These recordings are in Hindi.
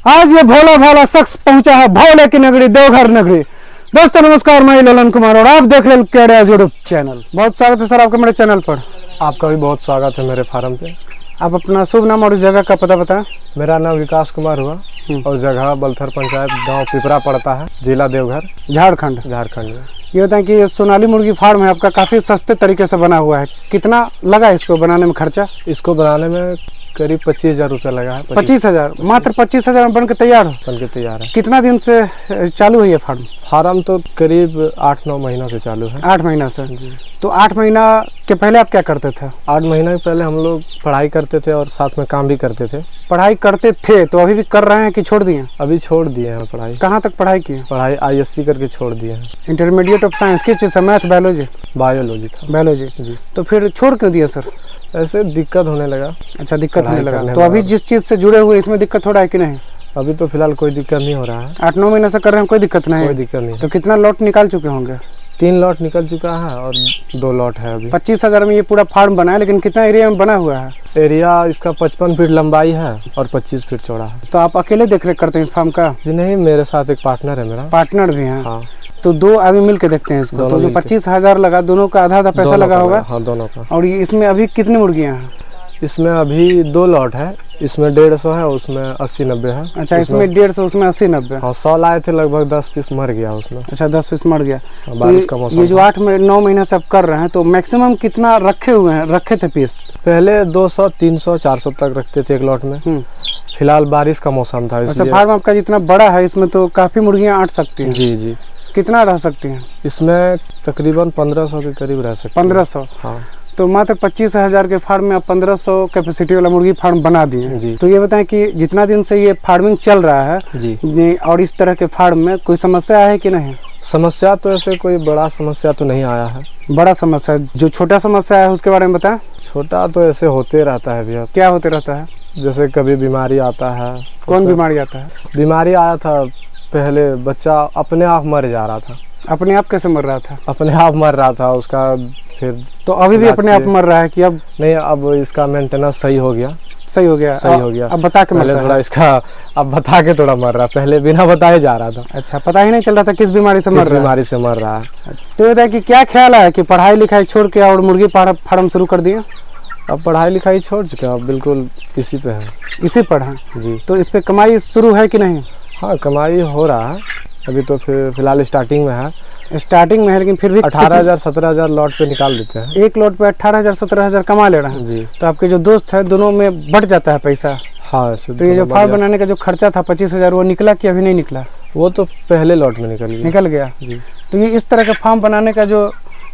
आज ये भोला भाला शख्स पहुंचा है भोले की नगरी देवघर नगरी। दोस्तों नमस्कार, मैं ललन कुमार और आप देख रहे हैं केडियाज यूट्यूब चैनल। बहुत स्वागत है सर आपका मेरे चैनल पर। आपका भी बहुत स्वागत है मेरे फार्म पे। आप अपना शुभ नाम और इस जगह का पता बताएं। मेरा नाम विकास कुमार हुआ और जगह बलथर पंचायत गांव पिपरा पड़ता है, जिला देवघर, झारखंड में। ये बताएं कि ये सोनाली मुर्गी फार्म है आपका, काफी सस्ते तरीके से बना हुआ है। कितना लगा इसको बनाने में खर्चा? इसको बनाने में करीब 25,000 रुपया लगा है। 25,000? मात्र 25,000 में बन के तैयार है। कितना दिन से चालू है ये फार्म? फार्म तो करीब 8-9 महीनों से चालू है। 8 महीना से। तो 8 महीना के पहले आप क्या करते थे? 8 महीना के पहले हम लोग पढ़ाई करते थे और साथ में काम भी करते थे। पढ़ाई करते थे तो अभी भी कर रहे हैं कि छोड़ दिए? अभी छोड़ दिए हैं पढ़ाई। कहाँ तक पढ़ाई की? पढ़ाई ISC करके छोड़ दिए हैं। इंटरमीडिएट ऑफ साइंस किस चीज़ से? Math, biology? बायोलॉजी था। बायोलॉजी जी। तो फिर छोड़ क्यों दिया सर? ऐसे दिक्कत होने लगा। अच्छा, दिक्कत होने लगा। तो अभी जिस चीज़ से जुड़े हुए इसमें दिक्कत हो रहा है कि नहीं? अभी तो फिलहाल कोई दिक्कत नहीं हो रहा है। 8-9 महीने से कर रहे हैं, कोई दिक्कत नहीं? कोई दिक्कत नहीं। तो कितना लॉट निकाल चुके होंगे? 3 लॉट निकल चुका है और 2 लॉट है अभी। 25,000 में ये पूरा फार्म बना है, लेकिन कितना एरिया में बना हुआ है? एरिया इसका 55 फीट लंबाई है और 25 फीट चौड़ा है। तो आप अकेले देख रेख करते हैं इस फार्म का? जी नहीं, मेरे साथ एक पार्टनर है मेरा। पार्टनर भी है? हाँ। तो 2 आदमी मिल के देखते हैं इसको। तो जो 25,000 लगा, दोनों का आधा पैसा लगा होगा? हाँ, दोनों का। और ये इसमें अभी कितनी मुर्गियाँ हैं? इसमें अभी 2 लॉट है। इसमें 150 है, उसमें 80-90 है। अच्छा, इसमें 150, उसमें 80-90? हाँ, 100 लाए थे, लगभग 10 पीस मर गया उसमें। अच्छा, 10 पीस मर गया। बारिश का मौसम। ये जो 8-9 महीने से आप कर रहे हैं, तो मैक्सिमम कितना रखे थे पीस? पहले 200, 300, 400 तक रखते थे एक लॉट में। फिलहाल बारिश का मौसम था इसलिए। फार्म आपका जितना बड़ा है, इसमें तो काफी मुर्गियाँ अट सकती हैं। जी जी। कितना रह सकती हैं इसमें? तकरीबन 1500 के करीब रह सकते हैं। 1500? हाँ। तो मात्र 25,000 के फार्म में आप 1500 कैपेसिटी वाला मुर्गी फार्म बना दिए जी। तो ये बताएं कि जितना दिन से ये फार्मिंग चल रहा है जी, और इस तरह के फार्म में कोई समस्या है कि नहीं? समस्या तो ऐसे कोई बड़ा समस्या तो नहीं आया है। बड़ा समस्या, जो छोटा समस्या है उसके बारे में बताएं। छोटा तो ऐसे होते रहता है भैया। क्या होते रहता है? जैसे कभी बीमारी आता है। कौन बीमारी आता है? बीमारी आया था पहले, बच्चा अपने आप मर जा रहा था। अपने आप कैसे मर रहा था? अपने आप मर रहा था उसका। फिर तो अभी भी अपने आप मर रहा है कि अब नहीं? अब इसका मेंटेनेंस सही हो गया। सही हो गया? सही हो गया। अब बता के पहले थोड़ा इसका, अब बता के थोड़ा मर रहा, पहले बिना बताए जा रहा था। अच्छा, पता ही नहीं चल रहा था किस बीमारी से मर रहा है। तो ये कि क्या ख्याल है कि पढ़ाई लिखाई छोड़ के और मुर्गी फार्म शुरू कर दिए? अब पढ़ाई लिखाई छोड़ चुके, अब बिल्कुल इसी पे है। इसी पर है जी। तो इस पे कमाई शुरू है कि नहीं? हाँ, कमाई हो रहा है। अभी तो फिलहाल स्टार्टिंग में है। स्टार्टिंग में है, लेकिन फिर भी 18,000 17,000 लॉट पे निकाल देते हैं। एक लॉट पे 18,000 17,000 कमा ले रहे हैं जी। तो आपके जो दोस्त है दोनों में बढ़ जाता है पैसा। हाँ। तो ये जो फार्म बनाने का जो खर्चा था 25,000, वो निकला कि अभी नहीं निकला? वो तो पहले लॉट में निकल गया जी। तो ये इस तरह का फार्म बनाने का जो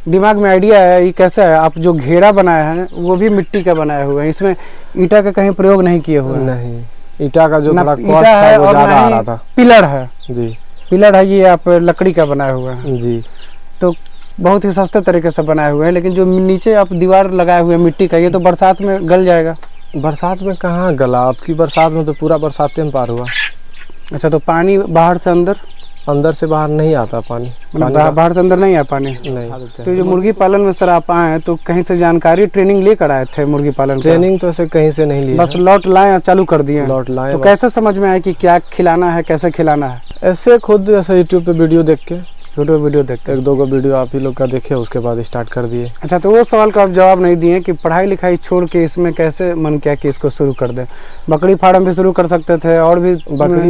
दिमाग में आइडिया है, ये कैसा है? आप जो घेरा बनाया है वो भी मिट्टी का बनाया हुआ है, इसमें ईटा का कहीं प्रयोग नहीं किए हुए? नहीं, ईटा का जो थोड़ा कॉस्ट है था वो ज्यादा आ रहा था। पिलर है जी, पिलर है। ये आप लकड़ी का बनाया हुआ है जी। तो बहुत ही सस्ते तरीके से बनाए हुए हैं, लेकिन जो नीचे आप दीवार लगाए हुए हैं मिट्टी का, ये तो बरसात में गल जाएगा। बरसात में कहाँ गला? आपकी बरसात में तो पूरा बरसात में पार हुआ। अच्छा, तो पानी बाहर से अंदर से बाहर नहीं आता पानी? बाहर से अंदर नहीं आ पानी नहीं। तो जो मुर्गी पालन में सर आप आए तो कहीं से जानकारी ट्रेनिंग लेकर आए थे मुर्गी पालन? ट्रेनिंग तो ऐसे कहीं से नहीं ली, बस लॉट लाए और चालू कर दिए? लॉट लाए। तो कैसे समझ में आया कि क्या खिलाना है, कैसे खिलाना है? ऐसे खुद ऐसे यूट्यूब पे वीडियो देख के, वीडियो देख के 1-2 वीडियो आप ही लोग का देखे, उसके बाद स्टार्ट कर दिए। अच्छा, तो वो सवाल का आप जवाब नहीं दिए कि पढ़ाई लिखाई छोड़ के इसमें कैसे मन किया कि इसको शुरू कर दे? बकरी फार्म भी शुरू कर सकते थे और भी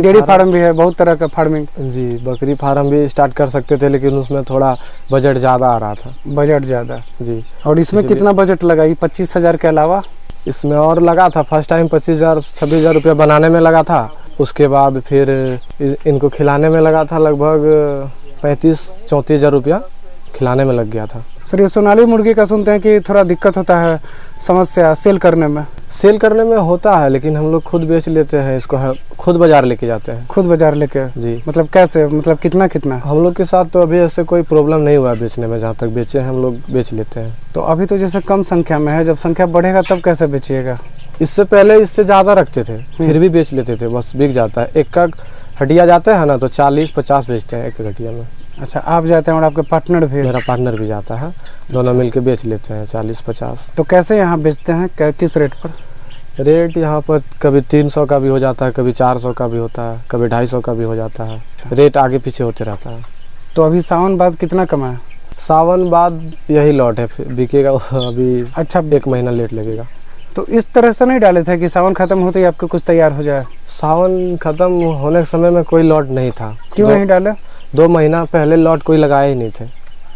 डेयरी फार्म भी है, बहुत तरह का फार्मिंग। जी, बकरी फार्म भी स्टार्ट कर सकते थे, लेकिन उसमें थोड़ा बजट ज़्यादा आ रहा था। बजट ज़्यादा? जी। और इसमें कितना बजट लगा? 25,000 के अलावा इसमें और लगा था। फर्स्ट टाइम 25,000-26,000 रुपया बनाने में लगा था। उसके बाद फिर इनको खिलाने में लगा था लगभग 35-34,000 रुपया खिलाने में लग गया था। सर, ये सोनाली मुर्गी का सुनते हैं कि थोड़ा दिक्कत होता है, समस्या सेल करने में होता है, लेकिन हम लोग खुद बेच लेते हैं इसको, खुद बाजार लेके जाते हैं। खुद बाजार लेके? जी। मतलब कैसे? मतलब कितना? हम लोग के साथ तो अभी ऐसे कोई प्रॉब्लम नहीं हुआ बेचने में। जहाँ तक बेचे हम लोग बेच लेते हैं। तो अभी तो जैसे कम संख्या में है, जब संख्या बढ़ेगा तब कैसे बेचिएगा? इससे पहले इससे ज़्यादा रखते थे, फिर भी बेच लेते थे, बस बिक जाता है। एक का हटिया जाता है ना, तो 40-50 बेचते हैं एक हटिया में। अच्छा, आप जाते हैं और आपके पार्टनर भी? मेरा पार्टनर भी जाता है, दोनों मिलके बेच लेते हैं 40-50। तो कैसे यहाँ बेचते हैं, किस रेट पर? रेट यहाँ पर कभी 300 का भी हो जाता है, कभी 400 का भी होता है, कभी 250 का भी हो जाता है। रेट आगे पीछे होते रहता है। तो अभी सावन बाद कितना कमा है? सावन बाद यही लॉट है, फिर बिकेगा अभी। अच्छा, 1 महीना लेट लगेगा। तो इस तरह से नहीं डाले थे कि सावन खत्म होते ही आपको कुछ तैयार हो जाए? सावन खत्म होने के समय में कोई लॉट नहीं था। क्यों नहीं डाले? 2 महीना पहले लॉट कोई लगाए ही नहीं थे।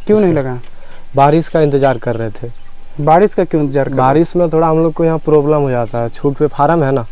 क्यों नहीं लगा? बारिश का इंतजार कर रहे थे। बारिश का क्यों इंतजार कर? बारिश में थोड़ा हम लोग को यहाँ प्रॉब्लम हो जाता है, छूट पे फार्म है ना,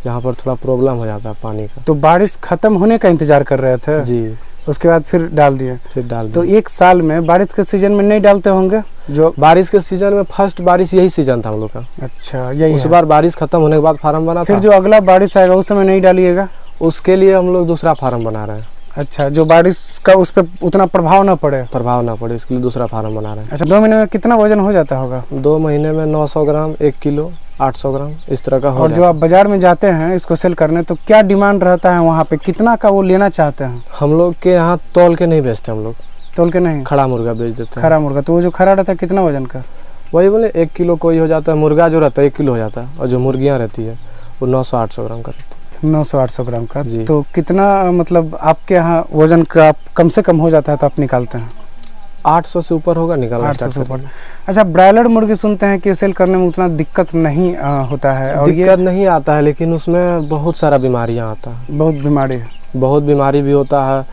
यहाँ पर थोड़ा प्रॉब्लम हो जाता है पानी का। तो बारिश खत्म होने का इंतजार कर रहे थे जी, उसके बाद फिर डाल दिए? फिर डाल तो दिए। 1 साल में बारिश के सीजन में नहीं डालते होंगे? जो बारिश के सीजन में फर्स्ट बारिश यही सीजन था हम लोग का। अच्छा, यही उस है। बार बारिश खत्म होने के बाद फार्म बना फिर था। जो अगला बारिश आएगा उस समय नहीं डालिएगा? उसके लिए हम लोग दूसरा फार्म बना रहे हैं। अच्छा, जो बारिश का उस पर उतना प्रभाव ना पड़े। प्रभाव ना पड़े इसके लिए दूसरा फार्म बना रहे हैं। अच्छा, 2 महीने में कितना वजन हो जाता होगा? 2 महीने में 900 ग्राम, 1 किलो, 800 ग्राम इस तरह का हो और जो जाता आप बाजार में जाते हैं इसको सेल करने, तो क्या डिमांड रहता है वहाँ पे? कितना का वो लेना चाहते हैं? है। हम लोग के यहाँ तौल के नहीं बेचते, हम लोग तोल के नहीं? खड़ा मुर्गा बेच देते हैं। खरा मुर्गा। तो वो जो खरा रहता है कितना वजन का? वही बोले 1 किलो कोई हो जाता है। मुर्गा जो रहता है 1 किलो हो जाता है, और जो मुर्गियाँ रहती है वो 900-800 ग्राम का रहता है। 900-800 ग्राम का। जी। तो कितना मतलब आपके यहाँ वजन का कम से कम हो जाता है तो आप निकालते हैं? 800 से ऊपर होगा निकालना 800 से स्टार्ट ऊपर। करेंगे। अच्छा, ब्रायलर मुर्गी सुनते हैं कि सेल करने में उतना दिक्कत नहीं होता है, और ये दिक्कत नहीं आता है, लेकिन उसमें बहुत सारा बीमारियाँ आता है। बहुत बीमारी है। बहुत बीमारी भी होता है,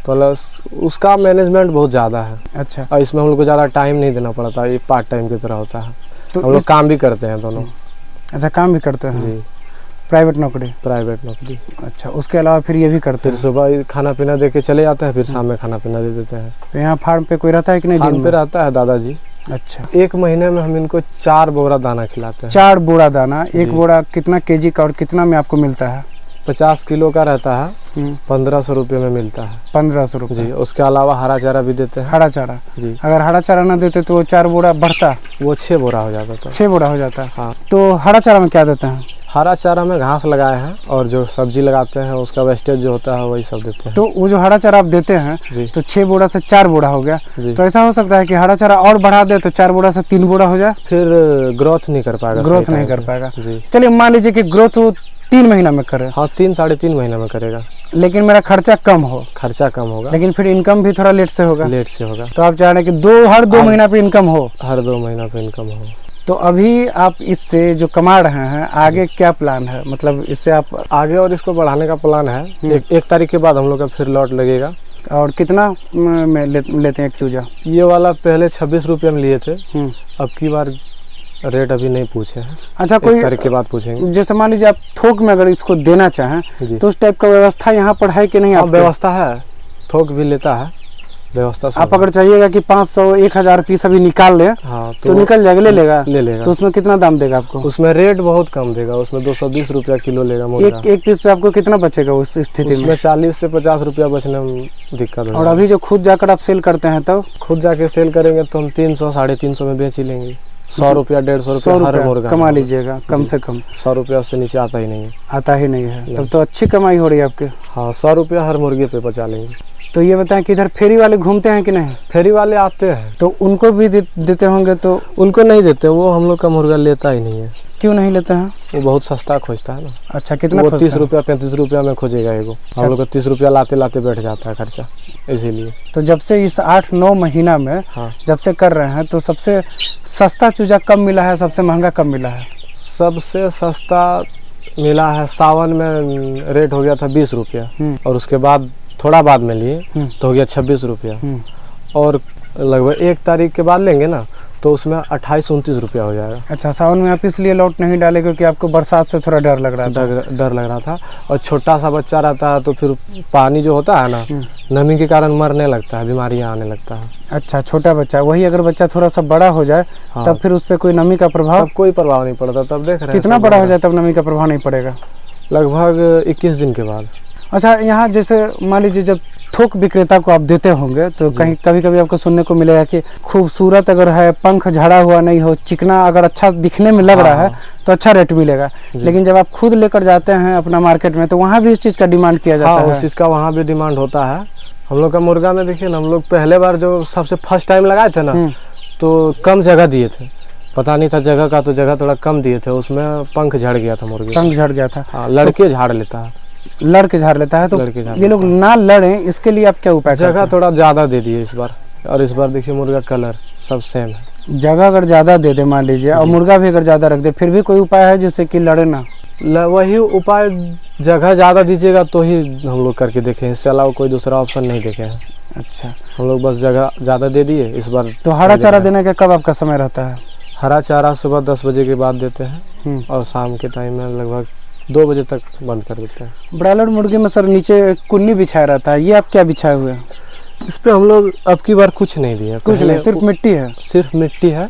प्लस उसका मैनेजमेंट बहुत ज़्यादा है। अच्छा, और इसमें हम लोग को ज़्यादा टाइम नहीं देना पड़ता, ये पार्ट टाइम की तरह होता है। तो हम लोग काम भी करते हैं दोनों। अच्छा, काम भी करते हैं? जी, प्राइवेट नौकरी? प्राइवेट नौकरी। अच्छा, उसके अलावा फिर ये भी करते फिर हैं? सुबह खाना पीना दे के चले जाते हैं, फिर शाम में खाना पीना दे देते हैं। तो यहाँ फार्म पे कोई रहता है कि नहीं? फार्म दिन पे में? रहता है दादाजी। अच्छा, 1 महीने में हम इनको 4 बोरा दाना खिलाते हैं। 4 बोरा दाना? जी। 1 बोरा कितना केजी का और कितना में आपको मिलता है? 50 किलो का रहता है, 1500 रुपये में मिलता है। 1500 रुपये? जी, उसके अलावा हरा चारा भी देते हैं। हरा चारा? जी, अगर हरा चारा ना देते तो वो 4 बोरा बढ़ता? वो 6 बोरा हो जाता था। 6 बोरा हो जाता? हाँ। तो हरा चारा में क्या देते हैं? हरा चारा में घास लगाए हैं, और जो सब्जी लगाते हैं उसका वेस्टेज जो होता है वही सब देते हैं। तो वो जो हरा चारा आप देते हैं जी, तो 6 बोरा से 4 बोरा हो गया। जी। तो ऐसा हो सकता है कि हरा चारा और बढ़ा दे तो 4 बोरा से 3 बोरा हो जाए? फिर ग्रोथ नहीं कर पाएगा। ग्रोथ सही नहीं टाइम कर पाएगा। पे। जी, चलिए मान लीजिए कि ग्रोथ वो 3 महीना में करे, हाँ 3-3.5 महीना में करेगा। लेकिन मेरा खर्चा कम हो, खर्चा कम होगा, लेकिन फिर इनकम भी थोड़ा लेट से होगा। लेट से होगा। तो आप चाह रहे हैं कि हर 2 महीना पे इनकम हो? हर 2 महीना पे इनकम हो। तो अभी आप इससे जो कमा रहे हैं आगे क्या प्लान है? मतलब इससे आप आगे और इसको बढ़ाने का प्लान है। 1 तारीख के बाद हम लोग का फिर लॉट लगेगा। और कितना में लेते हैं एक चूजा? ये वाला पहले 26 रुपये में लिए थे, हम्म। अब की बार रेट अभी नहीं पूछे हैं। अच्छा, 1 कोई तारीख के बाद पूछेंगे। जैसे मान लीजिए आप थोक में अगर इसको देना चाहें जी, तो उस टाइप का व्यवस्था यहाँ पर है कि नहीं? हाँ आपके? व्यवस्था है, थोक भी लेता है, व्यवस्था सब आप है। अगर चाहिएगा कि 500-1000 पीस अभी निकाल ले हाँ तो निकल जाएगा? ले लेगा? ले लेगा। तो उसमें कितना दाम देगा आपको? उसमें रेट बहुत कम देगा, उसमें 220 रुपया किलो लेगा मुर्गा। एक पीस पे आपको कितना बचेगा उस स्थिति उसमें में? 40 से 50 रुपया बचने में दिक्कत और होगा। अभी जो खुद जाकर आप सेल करते हैं तब खुद जाके सेल करेंगे तो हम 300-350 में बेच ही लेंगे। 100 रुपया 150 100 रुपया हर रुपया मुर्गा कमा में। लीजिएगा कम जी। से कम? 100 रुपया उससे नीचे आता ही नहीं है। आता ही नहीं है? नहीं। तब तो अच्छी कमाई हो रही है आपकी। हाँ 100 रुपया हर मुर्गे पे बचा लेंगे। तो ये बताएं कि इधर फेरी वाले घूमते हैं कि नहीं? फेरी वाले आते हैं, तो उनको भी देते होंगे? तो उनको नहीं देते, वो हम लोग का मुर्गा लेता ही नहीं है। क्यों नहीं लेते हैं? वो बहुत सस्ता खोजता है ना। अच्छा, कितना वो खोजता 30 है? रुपया 35 रुपया में खोजेगा एगो। हम लोग को 30 रुपया लाते लाते बैठ जाता है खर्चा, इसीलिए। तो जब से इस 8-9 महीना में हाँ, जब से कर रहे हैं तो सबसे सस्ता चूजा कब मिला है, सबसे महंगा कब मिला है? सबसे सस्ता मिला है सावन में, रेट हो गया था 20 रुपया, और उसके बाद थोड़ा बाद में लिए तो हो गया 26 रुपया, और लगभग 1 तारीख के बाद लेंगे ना तो उसमें 28-29 रुपया हो जाएगा। अच्छा, सावन में आप इसलिए लॉट नहीं डाले क्योंकि आपको बरसात से थोड़ा डर लग रहा था? डर लग रहा था, और छोटा सा बच्चा रहता है तो फिर पानी जो होता है ना, नमी के कारण मरने लगता है, बीमारियां आने लगता है। अच्छा, छोटा बच्चा। वही अगर बच्चा थोड़ा सा बड़ा हो जाए हाँ, तब फिर उस पर कोई नमी का प्रभाव? तब कोई प्रभाव नहीं पड़ता। तब देख रहे हैं कितना बड़ा हो जाए तब नमी का प्रभाव नहीं पड़ेगा? लगभग 21 दिन के बाद। अच्छा, यहाँ जैसे मान लीजिए जब थोक विक्रेता को आप देते होंगे तो कहीं कभी कभी आपको सुनने को मिलेगा कि खूबसूरत अगर है, पंख झड़ा हुआ नहीं हो, चिकना अगर अच्छा दिखने में लग रहा है तो अच्छा रेट मिलेगा। लेकिन जब आप खुद लेकर जाते हैं अपना मार्केट में तो वहाँ भी इस चीज़ का डिमांड किया जाता है? उस चीज़ का वहाँ भी डिमांड होता है। हम लोग का मुर्गा में देखिए ना, हम लोग पहले बार जो सबसे फर्स्ट टाइम लगाए थे ना तो कम जगह दिए थे, पता नहीं था जगह का, तो जगह थोड़ा कम दिए थे, उसमें पंख झड़ गया था मुर्गे। पंख झड़ गया था। हाँ, लड़के झाड़ लेता है। लड़के झाड़ लेता है, तो लड़के झाड़ ये लोग ना लड़े इसके लिए आप क्या उपाय करते जगह हैं? थोड़ा ज़्यादा दे दिए इस बार, और इस बार देखिए मुर्गा कलर सब सेम है। जगह अगर ज्यादा दे दे मान लीजिए, और मुर्गा भी अगर ज्यादा रख दे, फिर भी कोई उपाय है जिससे कि लड़े ना? वही उपाय, जगह ज़्यादा दीजिएगा तो ही हम लोग करके देखें, इससे अलावा कोई दूसरा ऑप्शन नहीं देखे हैं। अच्छा, हम लोग बस जगह ज़्यादा दे दिए इस बार। तो हरा चारा देने का कब आपका समय रहता है? हरा चारा सुबह 10 बजे के बाद देते हैं, और शाम के टाइम में लगभग 2 बजे तक बंद कर देते हैं। ब्रायलर मुर्गी में सर नीचे कुन्नी बिछाया रहता है, ये आप क्या बिछाए हुए हैं? इस पे हम लोग अब की बार कुछ नहीं दिए, कुछ नहीं, सिर्फ मिट्टी है। सिर्फ मिट्टी है।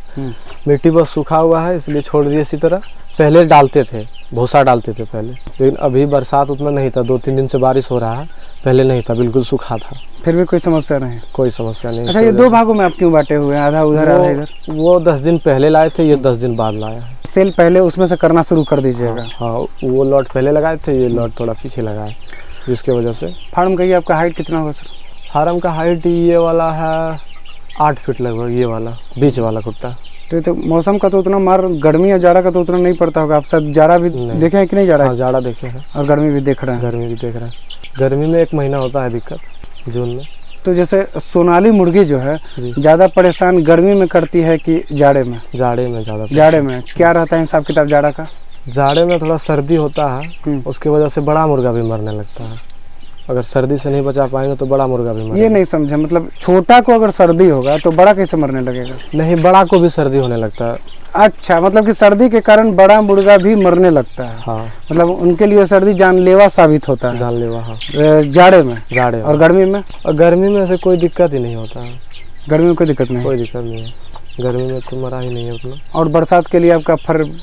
मिट्टी बस सूखा हुआ है इसलिए छोड़ दिए इसी तरह। पहले डालते थे, भूसा डालते थे पहले, लेकिन अभी बरसात उतना नहीं था, 2-3 दिन से बारिश हो रहा है, पहले नहीं था, बिल्कुल सूखा था। फिर भी कोई समस्या नहीं? कोई समस्या नहीं। अच्छा, ये 2 भागों में आप क्यों बांटे हुए हैं, आधा उधर आधा इधर? वो 10 दिन पहले लाए थे, ये 10 दिन बाद लाया है। सेल पहले उसमें से करना शुरू कर दीजिएगा। हाँ, वो लॉट पहले लगाए थे, ये लॉट थोड़ा पीछे लगाए, जिसके वजह से। फार्म का ये आपका हाइट कितना होगा सर? फार्म का हाइट ये वाला है 8 फीट लगभग, ये वाला बीच वाला कुत्ता। तो ये तो मौसम का तो उतना मार, गर्मी या जाड़ा का तो उतना नहीं पड़ता होगा। आप सब जाड़ा भी देखे हैं कि नहीं? जाड़ा हाँ, जाड़ा देखे हैं, और गर्मी भी देख रहे हैं। गर्मी भी देख रहे हैं। गर्मी में 1 महीना होता है दिक्कत, जून में। तो जैसे सोनाली मुर्गी जो है जी। ज़्यादा परेशान गर्मी में करती है कि जाड़े में? जाड़े में ज़्यादा। जाड़े में क्या रहता है हिसाब किताब जाड़ा का? जाड़े में थोड़ा सर्दी होता है, उसकी वजह से बड़ा मुर्गा भी मरने लगता है। अगर सर्दी से नहीं बचा पाएंगे तो बड़ा मुर्गा भी मरेगा। ये नहीं समझे, मतलब छोटा को अगर सर्दी होगा तो बड़ा कैसे मरने लगेगा? नहीं, बड़ा को भी सर्दी होने लगता है। अच्छा, मतलब कि सर्दी के कारण बड़ा मुर्गा भी मरने लगता है। हाँ, मतलब उनके लिए सर्दी जानलेवा साबित होता है जानलेवा। हाँ, जाड़े में। जाड़े और गर्मी में? और गर्मी में ऐसे कोई दिक्कत ही नहीं होता है। गर्मी में कोई दिक्कत नहीं? कोई दिक्कत नहीं है, गर्मी में तो मरा ही नहीं है उतना। और बरसात के लिए आपका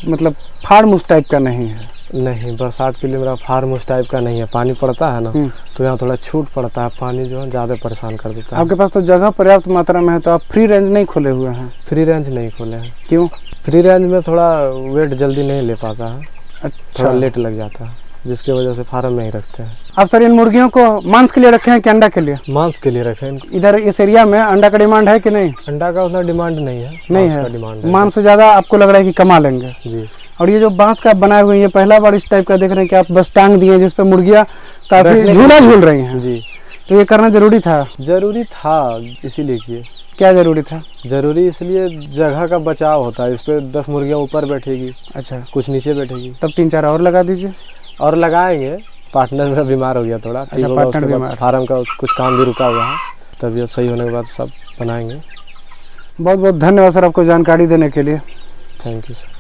मतलब फार्म उस टाइप का नहीं है? नहीं, बरसात के लिए मेरा फार्म उस टाइप का नहीं है। पानी पड़ता है ना, तो यहाँ थोड़ा छूट पड़ता है, पानी जो है ज़्यादा परेशान कर देता है। आपके पास तो जगह पर्याप्त मात्रा में है, तो आप फ्री रेंज नहीं खोले हुए हैं? फ्री रेंज नहीं खोले हैं। क्यों? फ्री रेंज में थोड़ा वेट जल्दी नहीं ले पाता है, अच्छा, थोड़ा लेट लग जाता है, जिसकी वजह से फार्म में ही रखते हैं। आप सर इन मुर्गियों को मांस के लिए रखे हैं कि अंडा के लिए? मांस के लिए रखे हैं। इधर इस एरिया में अंडा का डिमांड है कि नहीं? अंडा का उतना डिमांड नहीं है, नहीं मांस है। का डिमांड है। मांस से ज़्यादा आपको लग रहा है कि कमा लेंगे? जी। और ये जो बांस का बनाए हुए हैं, ये पहला बार इस टाइप का देख रहे हैं कि आप बस टांग दिए जिस पे मुर्गियाँ काफी झूला झूल रही हैं? जी। तो ये करना जरूरी था? जरूरी था, इसीलिए किए। क्या जरूरी था? जरूरी इसलिए जगह का बचाव होता है, इस पे 10 मुर्गियाँ ऊपर बैठेगी, अच्छा, कुछ नीचे बैठेगी। तब 3-4 और लगा दीजिए। और लगाएंगे, पार्टनर मेरा बीमार हो गया थोड़ा। अच्छा, पार्टनर बीमार। फार्म का कुछ काम भी रुका हुआ है, तबीयत सही होने के बाद सब बनाएंगे। बहुत बहुत धन्यवाद सर आपको जानकारी देने के लिए। Thank you sir.